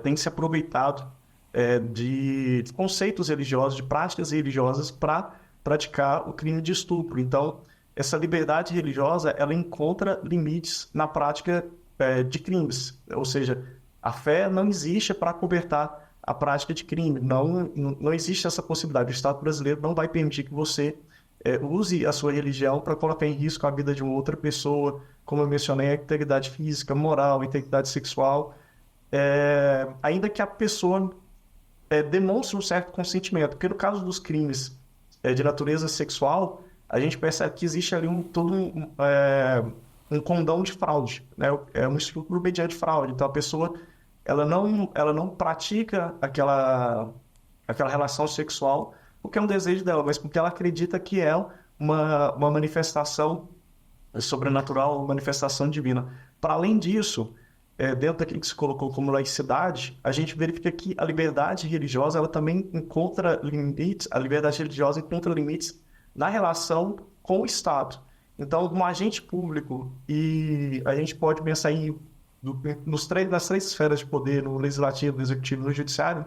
têm se aproveitado de conceitos religiosos, de práticas religiosas para praticar o crime de estupro. Então, essa liberdade religiosa, ela encontra limites na prática de crimes, ou seja, a fé não existe para acobertar a prática de crime. Não existe essa possibilidade. O Estado brasileiro não vai permitir que você use a sua religião para colocar em risco a vida de uma outra pessoa, como eu mencionei, a integridade física, moral, a integridade sexual, ainda que a pessoa demonstre um certo consentimento. Porque no caso dos crimes de natureza sexual, a gente percebe que existe ali todo um condão de fraude, né? É um estupro mediante fraude. Então a pessoa ela não pratica aquela relação sexual porque é um desejo dela, mas porque ela acredita que é uma manifestação sobrenatural, uma manifestação divina. Para além disso, dentro daquilo que se colocou como laicidade, a gente verifica que a liberdade religiosa ela também encontra limites, a liberdade religiosa encontra limites na relação com o Estado. Então, um agente público, e a gente pode pensar nas três esferas de poder, no legislativo, no executivo e no judiciário,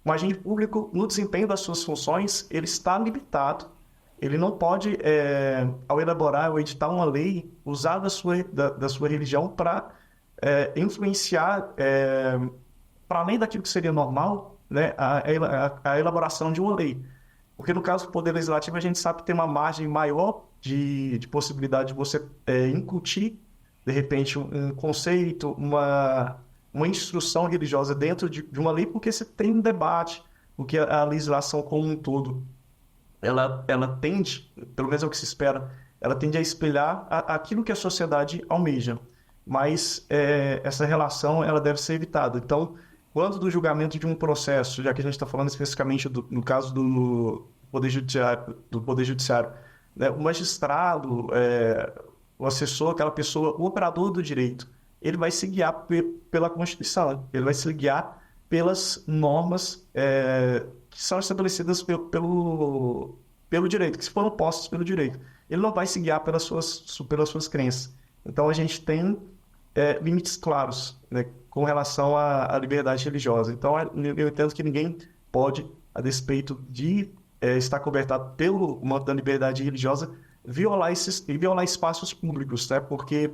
um agente público, no desempenho das suas funções, ele está limitado. Ele não pode, ao elaborar ou editar uma lei, usar da sua religião para influenciar, para além daquilo que seria normal, né, a elaboração de uma lei. Porque no caso do Poder Legislativo, a gente sabe que tem uma margem maior de possibilidade de você incutir, de repente, um conceito, uma instrução religiosa dentro de uma lei, porque você tem um debate, porque a legislação como um todo, ela tende, pelo menos é o que se espera, ela tende a espelhar aquilo que a sociedade almeja. Mas essa relação ela deve ser evitada. Então, quando do julgamento de um processo, já que a gente está falando especificamente no caso do Poder Judiciário, né, o magistrado, o assessor, aquela pessoa, o operador do direito, ele vai se guiar pela Constituição, ele vai se guiar pelas normas que são estabelecidas pelo direito, que foram postas pelo direito. Ele não vai se guiar pelas suas crenças. Então, a gente tem limites claros, né, com relação à liberdade religiosa. Então, eu entendo que ninguém pode, a despeito de estar cobertado pelo manto da liberdade religiosa, violar espaços públicos, né? Porque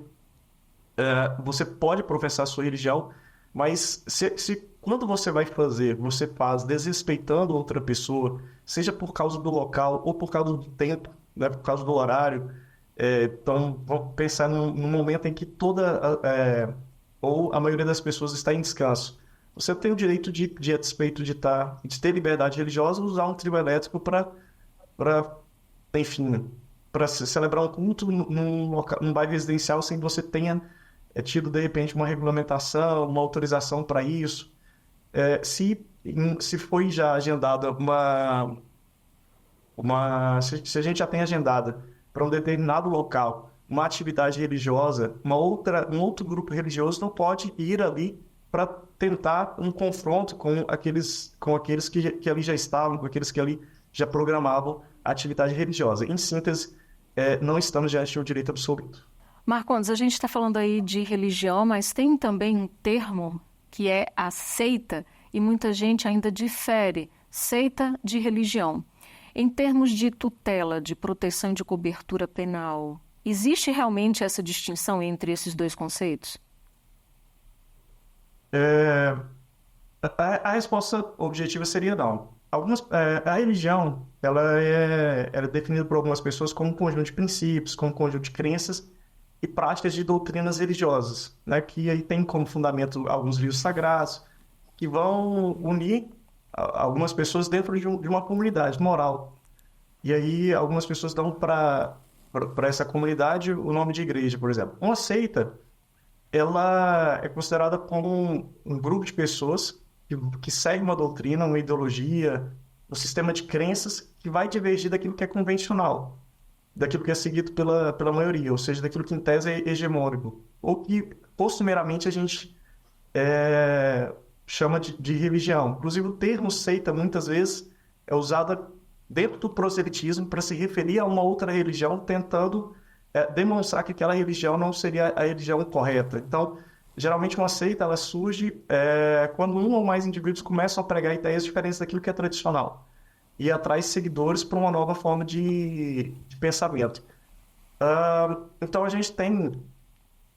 você pode professar a sua religião, mas se quando você faz desrespeitando outra pessoa, seja por causa do local ou por causa do tempo, né, por causa do horário, então vamos pensar num momento em que ou a maioria das pessoas está em descanso. Você tem o direito a despeito de ter liberdade religiosa, usar um trio elétrico para celebrar um culto num bairro residencial sem que você tenha tido, de repente, uma regulamentação, uma autorização para isso. Se foi já agendada se a gente já tem agendada para um determinado local uma atividade religiosa, um outro grupo religioso não pode ir ali para tentar um confronto com aqueles que ali já estavam, com aqueles que ali já programavam a atividade religiosa. Em síntese, não estamos diante de um direito absoluto. Marcondes, a gente está falando aí de religião, mas tem também um termo que é a seita, e muita gente ainda difere seita de religião. Em termos de tutela, de proteção e de cobertura penal, existe realmente essa distinção entre esses dois conceitos? É, a resposta objetiva seria não. A religião, ela é definida por algumas pessoas como um conjunto de princípios, como um conjunto de crenças e práticas de doutrinas religiosas, né? Que aí tem como fundamento alguns livros sagrados, que vão unir algumas pessoas dentro de uma comunidade moral. E aí algumas pessoas dão para essa comunidade o nome de igreja, por exemplo. Uma seita, ela é considerada como um grupo de pessoas que segue uma doutrina, uma ideologia, um sistema de crenças que vai divergir daquilo que é convencional, daquilo que é seguido pela maioria, ou seja, daquilo que em tese é hegemônico, ou que costumeiramente a gente chama de religião. Inclusive o termo seita muitas vezes é usado dentro do proselitismo para se referir a uma outra religião, tentando demonstrar que aquela religião não seria a religião correta. Então, geralmente uma seita ela surge quando um ou mais indivíduos começam a pregar ideias diferentes daquilo que é tradicional e atrai seguidores para uma nova forma de pensamento. Então a gente tem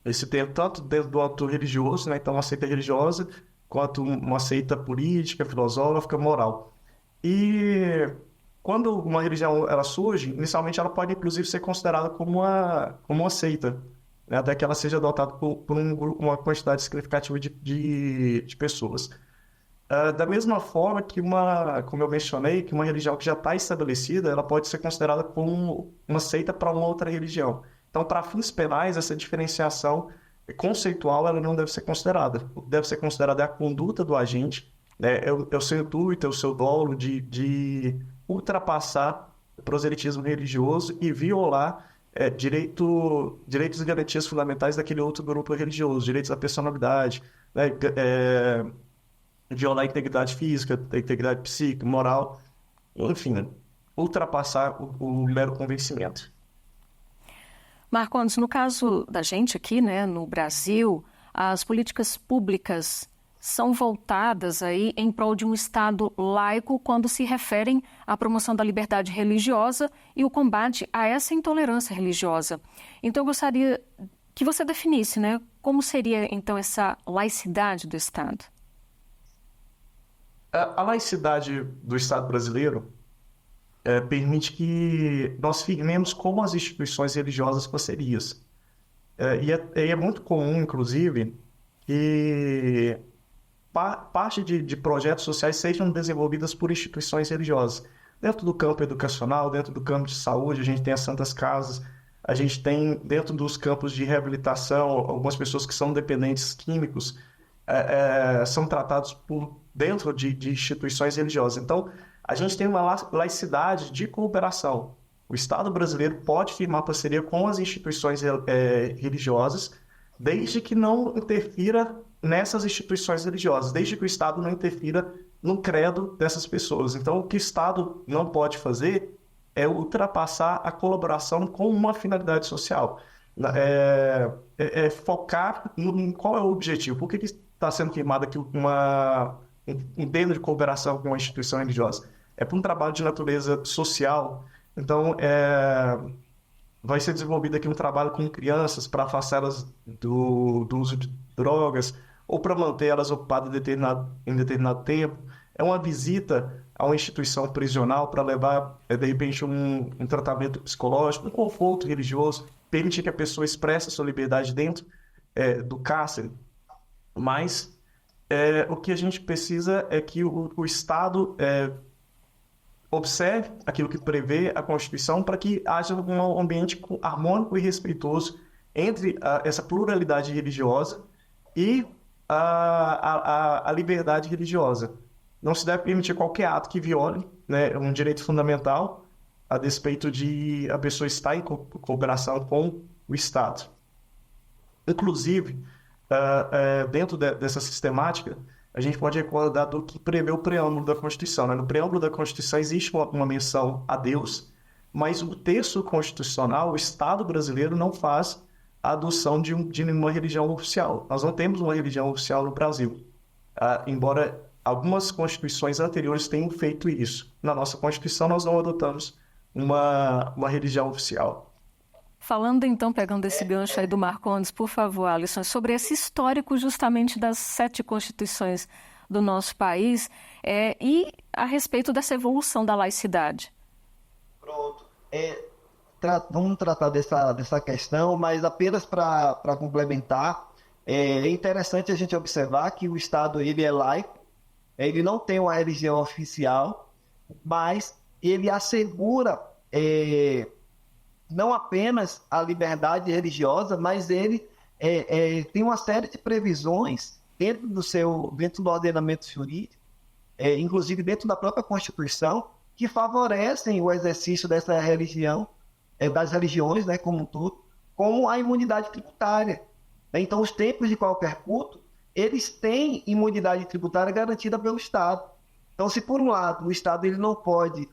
esse termo tanto dentro do âmbito religioso, né? Então uma seita religiosa, quanto uma seita política, filosófica, moral. E quando uma religião ela surge, inicialmente ela pode inclusive ser considerada como uma seita, né? Até que ela seja adotada por uma quantidade significativa de pessoas. Da mesma forma que como eu mencionei, que uma religião que já está estabelecida, ela pode ser considerada como uma seita para uma outra religião. Então, para fins penais, essa diferenciação conceitual ela não deve ser considerada. O que deve ser considerada é a conduta do agente, né? É o seu intuito, é o seu dolo de ultrapassar o proselitismo religioso e violar direitos e garantias fundamentais daquele outro grupo religioso, direitos da personalidade, né? Violar a integridade física, a integridade psíquica, moral, enfim, né? Ultrapassar o mero convencimento. Marcondes, no caso da gente aqui, né, no Brasil, as políticas públicas são voltadas aí em prol de um Estado laico quando se referem à promoção da liberdade religiosa e o combate a essa intolerância religiosa. Então, eu gostaria que você definisse, né, como seria, então, essa laicidade do Estado. A laicidade do Estado brasileiro permite que nós firmemos como as instituições religiosas parcerias. E é muito comum, inclusive, que parte de projetos sociais sejam desenvolvidas por instituições religiosas. Dentro do campo educacional, dentro do campo de saúde, a gente tem as Santas Casas, a gente tem dentro dos campos de reabilitação, algumas pessoas que são dependentes químicos são tratados dentro de instituições religiosas. Então, a gente tem uma laicidade de cooperação. O Estado brasileiro pode firmar parceria com as instituições religiosas, desde que não interfira nessas instituições religiosas, desde que o Estado não interfira no credo dessas pessoas. Então, o que o Estado não pode fazer é ultrapassar a colaboração com uma finalidade social. Focar em qual é o objetivo. Por que está sendo firmado aqui um termo de cooperação com uma instituição religiosa? É para um trabalho de natureza social. Então, vai ser desenvolvido aqui um trabalho com crianças para afastá-las do uso de drogas ou para manter elas ocupadas em determinado tempo. É uma visita a uma instituição prisional para levar, de repente, um tratamento psicológico, um conforto religioso, permitir que a pessoa expresse a sua liberdade dentro do cárcere. Mas o que a gente precisa é que o Estado observe aquilo que prevê a Constituição para que haja um ambiente harmônico e respeitoso entre essa pluralidade religiosa e a liberdade religiosa. Não se deve permitir qualquer ato que viole, né, um direito fundamental a despeito de a pessoa estar em cooperação com o Estado. Inclusive, dentro dessa sistemática, a gente pode recordar do que prevê o preâmbulo da Constituição, né? No preâmbulo da Constituição existe uma menção a Deus, mas o texto constitucional, o Estado brasileiro não faz a adoção de uma religião oficial. Nós não temos uma religião oficial no Brasil, embora algumas constituições anteriores tenham feito isso. Na nossa Constituição, nós não adotamos uma religião oficial. Falando então, pegando esse gancho aí do Marcondes, por favor, Alisson, sobre esse histórico justamente das 7 constituições do nosso país e a respeito dessa evolução da laicidade. Pronto. Vamos tratar dessa questão, mas apenas para complementar, é interessante a gente observar que o Estado ele é laico, ele não tem uma religião oficial, mas ele assegura não apenas a liberdade religiosa, mas ele tem uma série de previsões dentro do ordenamento jurídico, inclusive dentro da própria Constituição, que favorecem o exercício dessa religião, das religiões, né, como um todo, como a imunidade tributária. Então, os templos de qualquer culto, eles têm imunidade tributária garantida pelo Estado. Então, se por um lado o Estado ele não pode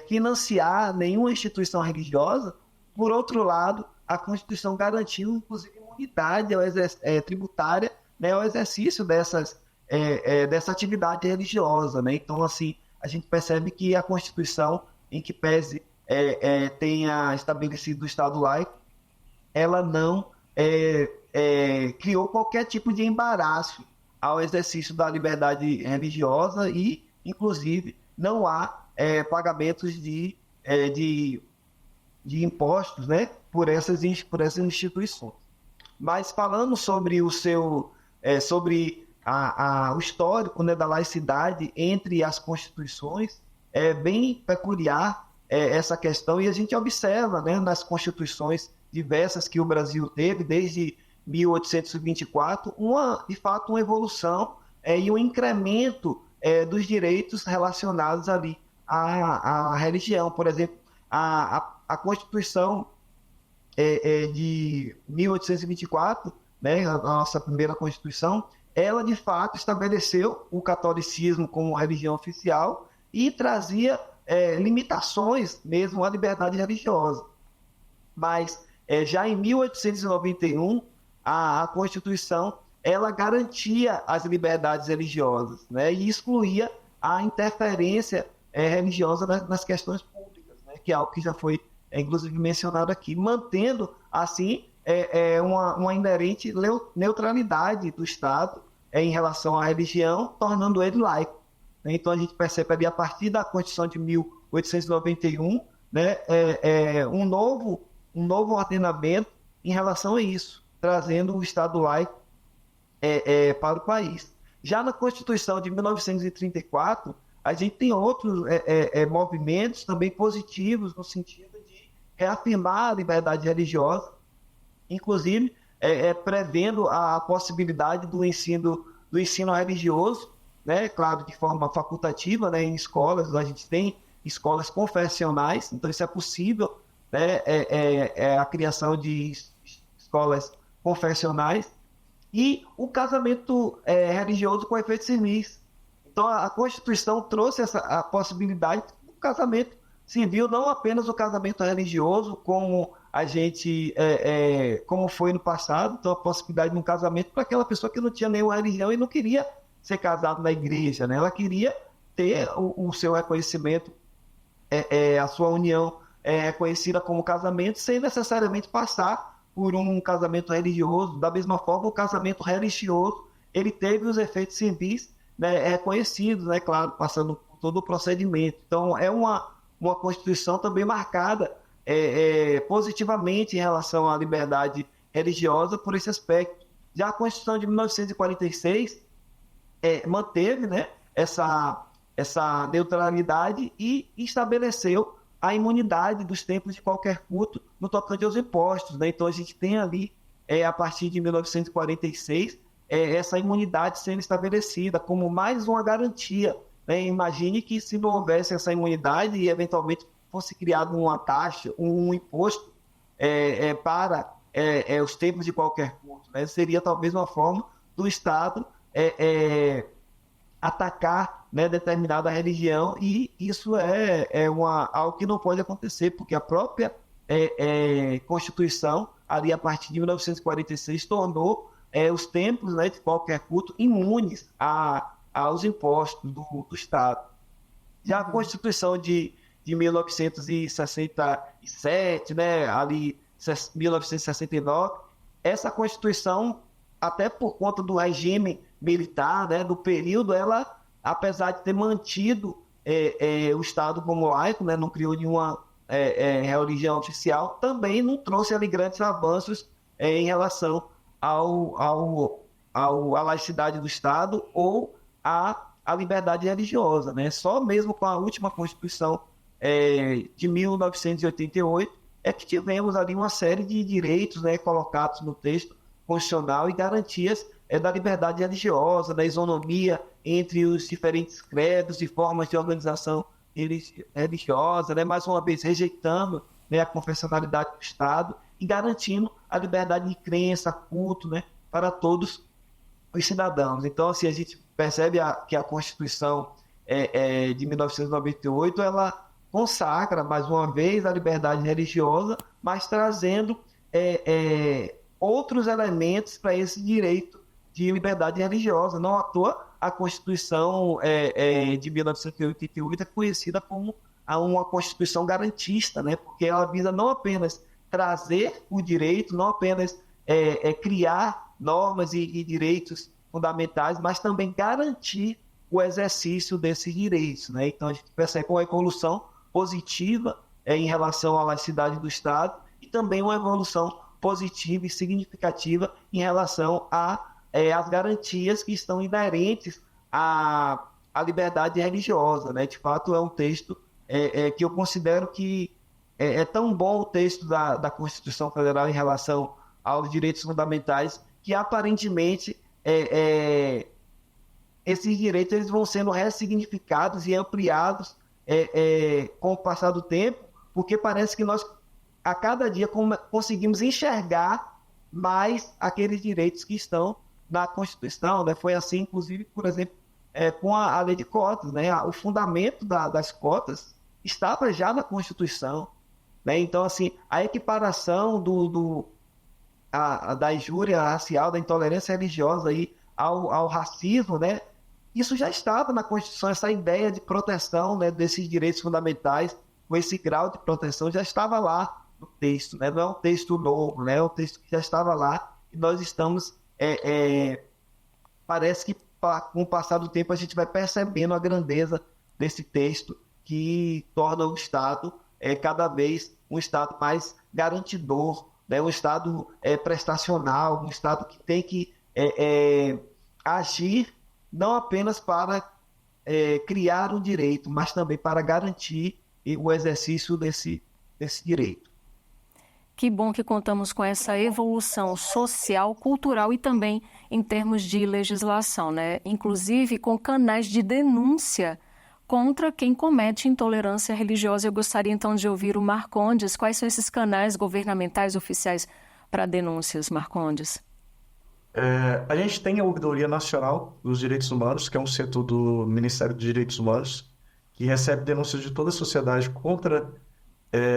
financiar nenhuma instituição religiosa, por outro lado, a Constituição garantiu, inclusive, imunidade tributária, né, ao exercício dessa atividade religiosa, né? Então, assim, a gente percebe que a Constituição, em que pese tenha estabelecido o Estado laico, ela não criou qualquer tipo de embaraço ao exercício da liberdade religiosa e, inclusive, não há pagamentos de impostos, né, por essas instituições. Mas falando sobre o histórico, né, da laicidade entre as constituições, é bem peculiar essa questão, e a gente observa, né, nas constituições diversas que o Brasil teve desde 1824, de fato uma evolução e um incremento dos direitos relacionados ali à religião. Por exemplo, a Constituição de 1824, né, a nossa primeira Constituição, ela de fato estabeleceu o catolicismo como religião oficial e trazia limitações mesmo à liberdade religiosa. Mas já em 1891, a Constituição ela garantia as liberdades religiosas, né, e excluía a interferência religiosa nas questões públicas, né, que é algo que já foi inclusive mencionado aqui, mantendo assim uma inerente neutralidade do Estado em relação à religião, tornando ele laico. Então a gente percebe ali, a partir da Constituição de 1891, né, um novo ordenamento em relação a isso, trazendo o Estado laico para o país. Já na Constituição de 1934, a gente tem outros movimentos também positivos no sentido de reafirmar a liberdade religiosa, inclusive prevendo a possibilidade do ensino religioso, né, claro, de forma facultativa, né, em escolas. A gente tem escolas confessionais, então isso é possível, né, a criação de escolas confessionais, e o casamento religioso com efeito civil. Então a Constituição trouxe a possibilidade do casamento civil, não apenas o casamento religioso, como a gente como foi no passado. Então a possibilidade de um casamento para aquela pessoa que não tinha nenhuma religião e não queria ser casado na igreja, né? Ela queria ter o seu reconhecimento, a sua união reconhecida como casamento, sem necessariamente passar por um casamento religioso. Da mesma forma, o casamento religioso ele teve os efeitos civis, né, reconhecidos, né, claro, passando por todo o procedimento. Então é uma Constituição também marcada positivamente em relação à liberdade religiosa por esse aspecto. Já a Constituição de 1946 manteve, né, essa neutralidade e estabeleceu a imunidade dos templos de qualquer culto no tocante aos impostos, né? Então a gente tem ali, a partir de 1946, essa imunidade sendo estabelecida como mais uma garantia, né? Imagine que se não houvesse essa imunidade e eventualmente fosse criado uma taxa, um imposto para os templos de qualquer culto, né? Seria talvez uma forma do Estado atacar, né, determinada religião, e isso algo que não pode acontecer, porque a própria Constituição ali a partir de 1946, tornou os templos, né, de qualquer culto imunes aos impostos do Estado. Já a Constituição de 1967, né, ali 1969, essa Constituição, até por conta do regime militar, né, do período, ela, apesar de ter mantido o Estado como laico, né, não criou nenhuma religião oficial, também não trouxe ali grandes avanços em relação à laicidade do Estado ou à liberdade religiosa, né? Só mesmo com a última Constituição de 1988 é que tivemos ali uma série de direitos, né, colocados no texto constitucional e garantias da liberdade religiosa, da isonomia entre os diferentes credos e formas de organização religiosa, né? Mais uma vez rejeitando, né, a confessionalidade do Estado e garantindo a liberdade de crença, culto, né, para todos os cidadãos. Então, assim, a gente percebe que a Constituição de 1998, ela consagra, mais uma vez, a liberdade religiosa, mas trazendo outros elementos para esse direito de liberdade religiosa. Não à toa, a Constituição de 1988 é conhecida como uma Constituição garantista, né? Porque ela visa não apenas trazer o direito, não apenas criar normas e direitos fundamentais, mas também garantir o exercício desses direitos, né? Então, a gente percebe uma evolução positiva em relação à laicidade do Estado e também uma evolução positiva e significativa em relação às garantias que estão inerentes à liberdade religiosa, né? De fato, é um texto que eu considero que é tão bom o texto da Constituição Federal em relação aos direitos fundamentais que, aparentemente, esses direitos eles vão sendo ressignificados e ampliados com o passar do tempo, porque parece que nós, a cada dia, conseguimos enxergar mais aqueles direitos que estão na Constituição, né? Foi assim, inclusive, por exemplo, com a lei de cotas, né? O fundamento das cotas estava já na Constituição, né? Então, assim, a equiparação da injúria racial, da intolerância religiosa aí ao racismo, né? Isso já estava na Constituição, essa ideia de proteção, né, desses direitos fundamentais, com esse grau de proteção, já estava lá no texto, né? Não é um texto novo, né? É um texto que já estava lá e nós estamos, parece que com o passar do tempo a gente vai percebendo a grandeza desse texto que torna o Estado cada vez um Estado mais garantidor, né? Um Estado prestacional, um Estado que tem que agir não apenas para criar um direito, mas também para garantir o exercício desse direito. Que bom que contamos com essa evolução social, cultural e também em termos de legislação, né? Inclusive com canais de denúncia contra quem comete intolerância religiosa. Eu gostaria então de ouvir o Marcondes. Quais são esses canais governamentais oficiais para denúncias, Marcondes? A gente tem a Ouvidoria Nacional dos Direitos Humanos, que é um setor do Ministério dos Direitos Humanos, que recebe denúncias de toda a sociedade contra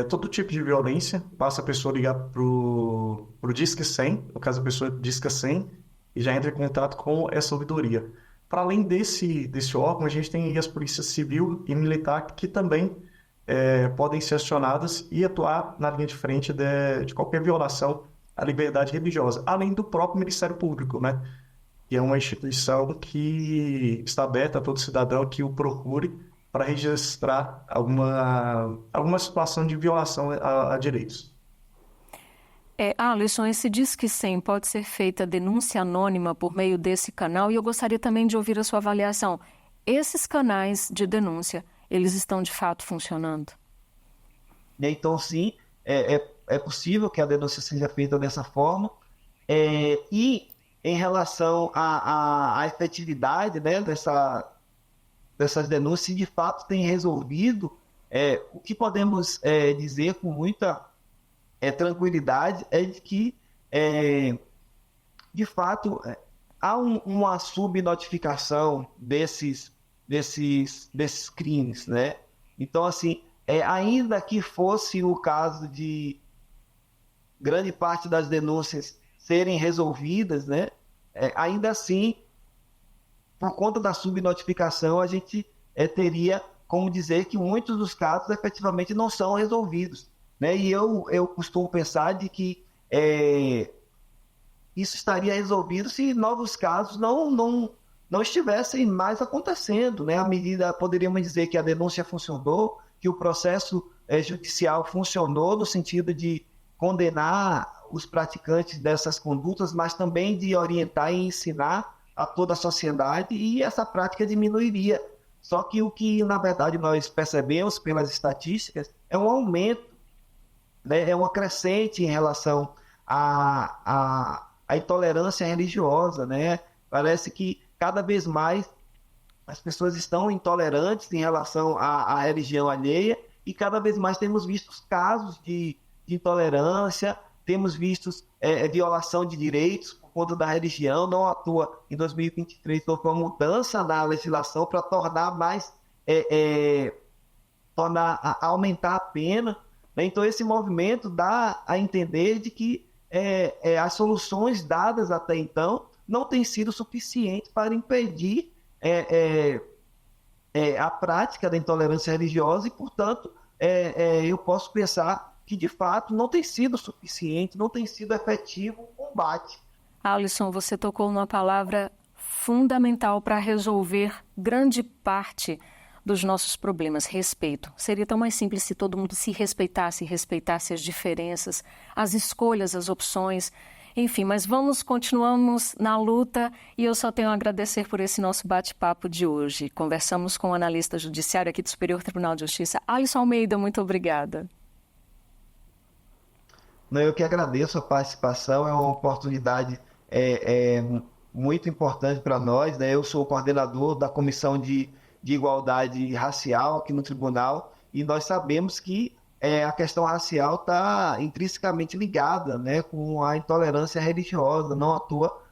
todo tipo de violência. Basta a pessoa ligar para o Disque 100, no caso a pessoa disca 100, e já entra em contato com essa ouvidoria. Para além desse órgão, a gente tem as polícias civil e militar que também podem ser acionadas e atuar na linha de frente de qualquer violação à liberdade religiosa, além do próprio Ministério Público, né? Que é uma instituição que está aberta a todo cidadão que o procure para registrar alguma situação de violação a direitos. Alisson, esse Disque 100 pode ser feita denúncia anônima por meio desse canal e eu gostaria também de ouvir a sua avaliação. Esses canais de denúncia, eles estão de fato funcionando? Então, sim, é possível que a denúncia seja feita dessa forma. E em relação à efetividade, né, dessas denúncias, se de fato tem resolvido, o que podemos dizer com muita tranquilidade é de que, de fato, há uma subnotificação desses crimes, né? Então, assim, ainda que fosse o caso de grande parte das denúncias serem resolvidas, né? Ainda assim, por conta da subnotificação, a gente teria como dizer que muitos dos casos efetivamente não são resolvidos, né? E eu costumo pensar de que isso estaria resolvido se novos casos não estivessem mais acontecendo, né? À medida, poderíamos dizer que a denúncia funcionou, que o processo judicial funcionou no sentido de condenar os praticantes dessas condutas, mas também de orientar e ensinar a toda a sociedade, e essa prática diminuiria. Só que o que, na verdade, nós percebemos pelas estatísticas é um aumento, né? É uma crescente em relação à intolerância religiosa, né? Parece que cada vez mais as pessoas estão intolerantes em relação à religião alheia, e cada vez mais temos visto casos de intolerância, temos visto violação de direitos por conta da religião. Não à toa, em 2023, houve uma mudança na legislação para tornar aumentar a pena, né? Então, esse movimento dá a entender de que as soluções dadas até então não têm sido suficientes para impedir a prática da intolerância religiosa, e, portanto, eu posso pensar que, de fato, não tem sido suficiente, não tem sido efetivo o combate. Alisson, você tocou numa palavra fundamental para resolver grande parte dos nossos problemas: respeito. Seria tão mais simples se todo mundo se respeitasse as diferenças, as escolhas, as opções, enfim, mas continuamos na luta, e eu só tenho a agradecer por esse nosso bate-papo de hoje. Conversamos com o analista judiciário aqui do Superior Tribunal de Justiça, Alisson Almeida. Muito obrigada. Eu que agradeço a participação, é uma oportunidade muito importante para nós, né? Eu sou o coordenador da Comissão de Igualdade Racial aqui no Tribunal, e nós sabemos que a questão racial está intrinsecamente ligada, né, com a intolerância religiosa. Não à toa,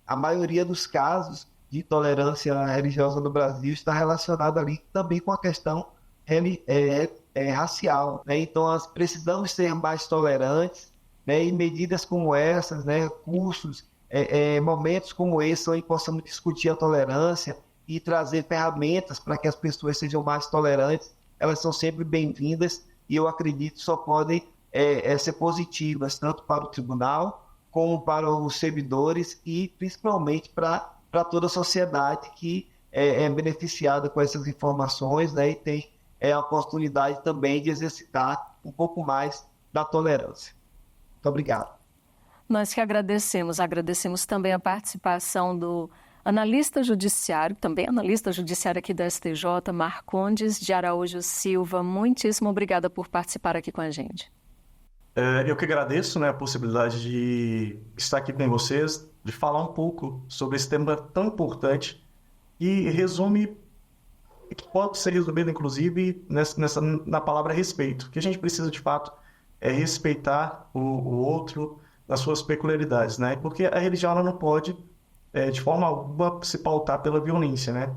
a maioria dos casos de intolerância religiosa no Brasil está relacionada ali também com a questão racial, né? Então, nós precisamos ser mais tolerantes, né? E medidas como essas, né, cursos, momentos como esse, onde possamos discutir a tolerância e trazer ferramentas para que as pessoas sejam mais tolerantes, elas são sempre bem-vindas, e eu acredito que só podem ser positivas, tanto para o tribunal como para os servidores, e principalmente para toda a sociedade que é beneficiada com essas informações, né, e tem a oportunidade também de exercitar um pouco mais da tolerância. Muito obrigado. Nós que agradecemos também a participação do analista judiciário, também analista judiciário aqui da STJ, Marcondes de Araújo Silva. Muitíssimo obrigada por participar aqui com a gente. Eu que agradeço, né, a possibilidade de estar aqui com vocês, de falar um pouco sobre esse tema tão importante, e que pode ser resumido, inclusive, na palavra respeito, que a gente precisa, de fato, respeitar o outro nas suas peculiaridades, né? Porque a religião ela não pode, de forma alguma, se pautar pela violência, né?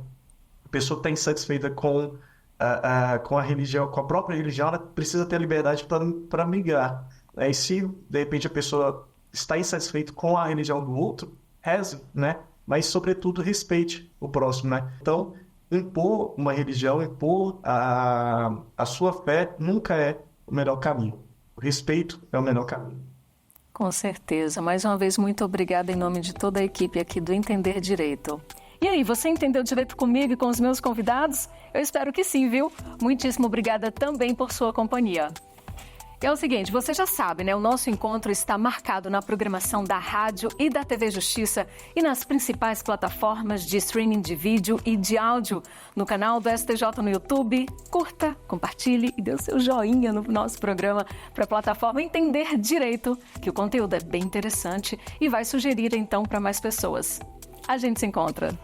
A pessoa que está insatisfeita com a religião, com a própria religião, ela precisa ter a liberdade para migrar, né? E se, de repente, a pessoa está insatisfeita com a religião do outro, reze, né? Mas, sobretudo, respeite o próximo, né? Então, impor uma religião, impor a sua fé nunca é o melhor caminho. O respeito é o melhor caminho. Com certeza. Mais uma vez, muito obrigada em nome de toda a equipe aqui do Entender Direito. E aí, você entendeu direito comigo e com os meus convidados? Eu espero que sim, viu? Muitíssimo obrigada também por sua companhia. É o seguinte, você já sabe, né? O nosso encontro está marcado na programação da rádio e da TV Justiça e nas principais plataformas de streaming de vídeo e de áudio. No canal do STJ no YouTube, curta, compartilhe e dê o seu joinha no nosso programa para a plataforma Entender Direito, que o conteúdo é bem interessante e vai sugerir então para mais pessoas. A gente se encontra.